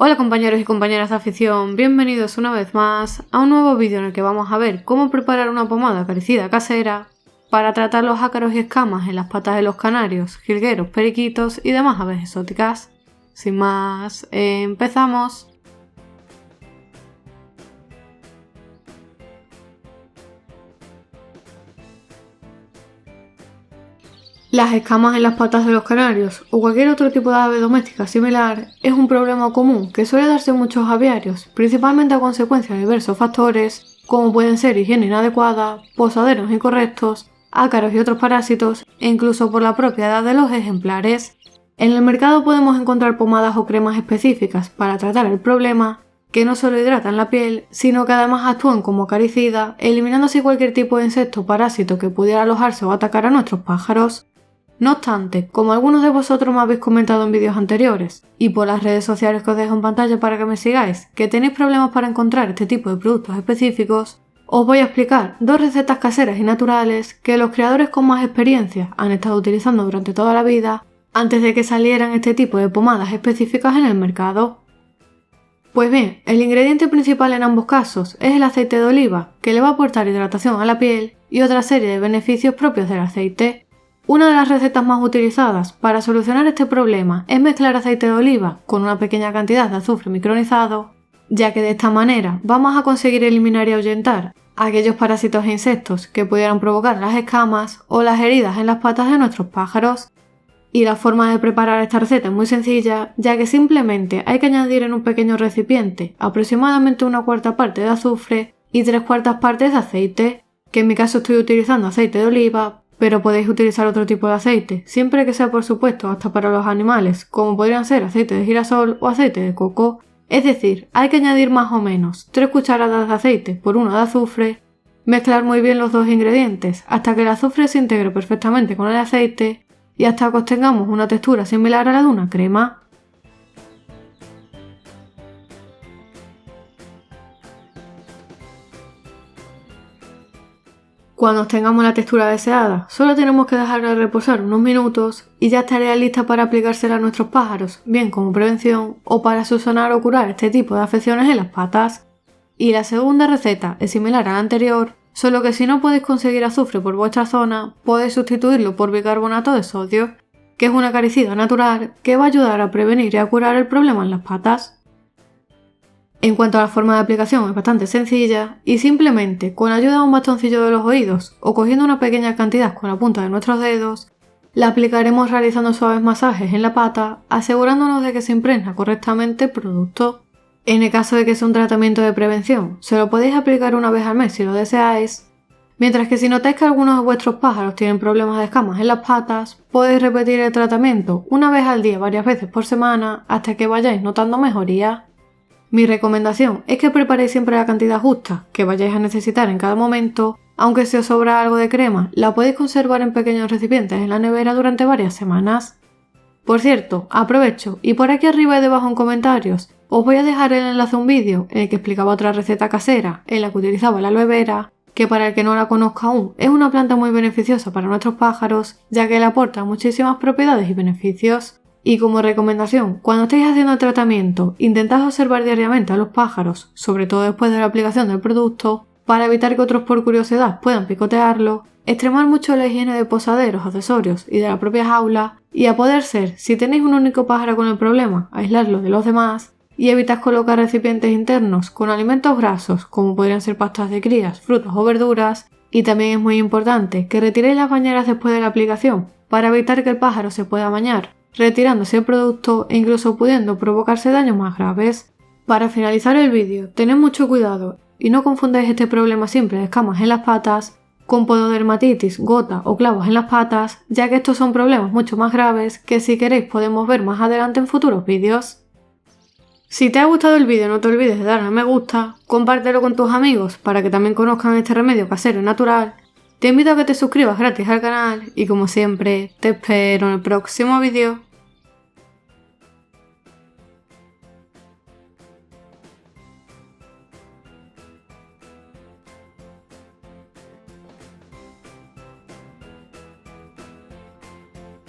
Hola compañeros y compañeras de afición, bienvenidos una vez más a un nuevo vídeo en el que vamos a ver cómo preparar una pomada acaricida casera para tratar los ácaros y escamas en las patas de los canarios, jilgueros, periquitos y demás aves exóticas. Sin más, empezamos. Las escamas en las patas de los canarios o cualquier otro tipo de ave doméstica similar es un problema común que suele darse en muchos aviarios, principalmente a consecuencia de diversos factores como pueden ser higiene inadecuada, posaderos incorrectos, ácaros y otros parásitos e incluso por la propia edad de los ejemplares. En el mercado podemos encontrar pomadas o cremas específicas para tratar el problema que no solo hidratan la piel, sino que además actúan como acaricida, eliminando así cualquier tipo de insecto o parásito que pudiera alojarse o atacar a nuestros pájaros. No obstante, como algunos de vosotros me habéis comentado en vídeos anteriores, y por las redes sociales que os dejo en pantalla para que me sigáis, que tenéis problemas para encontrar este tipo de productos específicos, os voy a explicar dos recetas caseras y naturales que los creadores con más experiencia han estado utilizando durante toda la vida antes de que salieran este tipo de pomadas específicas en el mercado. Pues bien, el ingrediente principal en ambos casos es el aceite de oliva, que le va a aportar hidratación a la piel y otra serie de beneficios propios del aceite. Una de las recetas más utilizadas para solucionar este problema es mezclar aceite de oliva con una pequeña cantidad de azufre micronizado, ya que de esta manera vamos a conseguir eliminar y ahuyentar aquellos parásitos e insectos que pudieran provocar las escamas o las heridas en las patas de nuestros pájaros. Y la forma de preparar esta receta es muy sencilla, ya que simplemente hay que añadir en un pequeño recipiente aproximadamente 1/4 parte de azufre y 3/4 partes de aceite, que en mi caso estoy utilizando aceite de oliva, pero podéis utilizar otro tipo de aceite, siempre que sea por supuesto hasta para los animales, como podrían ser aceite de girasol o aceite de coco. Es decir, hay que añadir más o menos 3 cucharadas de aceite por 1 de azufre, mezclar muy bien los dos ingredientes hasta que el azufre se integre perfectamente con el aceite y hasta que obtengamos una textura similar a la de una crema. Cuando obtengamos la textura deseada, solo tenemos que dejarla reposar unos minutos y ya estaría lista para aplicársela a nuestros pájaros, bien como prevención o para solucionar o curar este tipo de afecciones en las patas. Y la segunda receta es similar a la anterior, solo que si no podéis conseguir azufre por vuestra zona, podéis sustituirlo por bicarbonato de sodio, que es un acaricida natural que va a ayudar a prevenir y a curar el problema en las patas. En cuanto a la forma de aplicación es bastante sencilla y simplemente con ayuda de un bastoncillo de los oídos o cogiendo una pequeña cantidad con la punta de nuestros dedos, la aplicaremos realizando suaves masajes en la pata, asegurándonos de que se impregna correctamente el producto. En el caso de que sea un tratamiento de prevención, se lo podéis aplicar una vez al mes si lo deseáis, mientras que si notáis que algunos de vuestros pájaros tienen problemas de escamas en las patas, podéis repetir el tratamiento una vez al día varias veces por semana hasta que vayáis notando mejoría. Mi recomendación es que preparéis siempre la cantidad justa que vayáis a necesitar en cada momento, aunque si os sobra algo de crema, la podéis conservar en pequeños recipientes en la nevera durante varias semanas. Por cierto, aprovecho y por aquí arriba y debajo en comentarios os voy a dejar el enlace a un vídeo en el que explicaba otra receta casera en la que utilizaba la aloe vera, que para el que no la conozca aún es una planta muy beneficiosa para nuestros pájaros, ya que le aporta muchísimas propiedades y beneficios. Y como recomendación, cuando estéis haciendo el tratamiento, intentad observar diariamente a los pájaros, sobre todo después de la aplicación del producto, para evitar que otros por curiosidad puedan picotearlo, extremar mucho la higiene de posaderos, accesorios y de la propia jaula, y a poder ser, si tenéis un único pájaro con el problema, aislarlo de los demás, y evitad colocar recipientes internos con alimentos grasos, como podrían ser pastas de crías, frutos o verduras, y también es muy importante que retiréis las bañeras después de la aplicación, para evitar que el pájaro se pueda bañar, retirándose el producto e incluso pudiendo provocarse daños más graves. Para finalizar el vídeo, tened mucho cuidado y no confundáis este problema simple de escamas en las patas con pododermatitis, gota o clavos en las patas, ya que estos son problemas mucho más graves que si queréis podemos ver más adelante en futuros vídeos. Si te ha gustado el vídeo no te olvides de darle a me gusta, compártelo con tus amigos para que también conozcan este remedio casero y natural. Te invito a que te suscribas gratis al canal y como siempre, te espero en el próximo vídeo.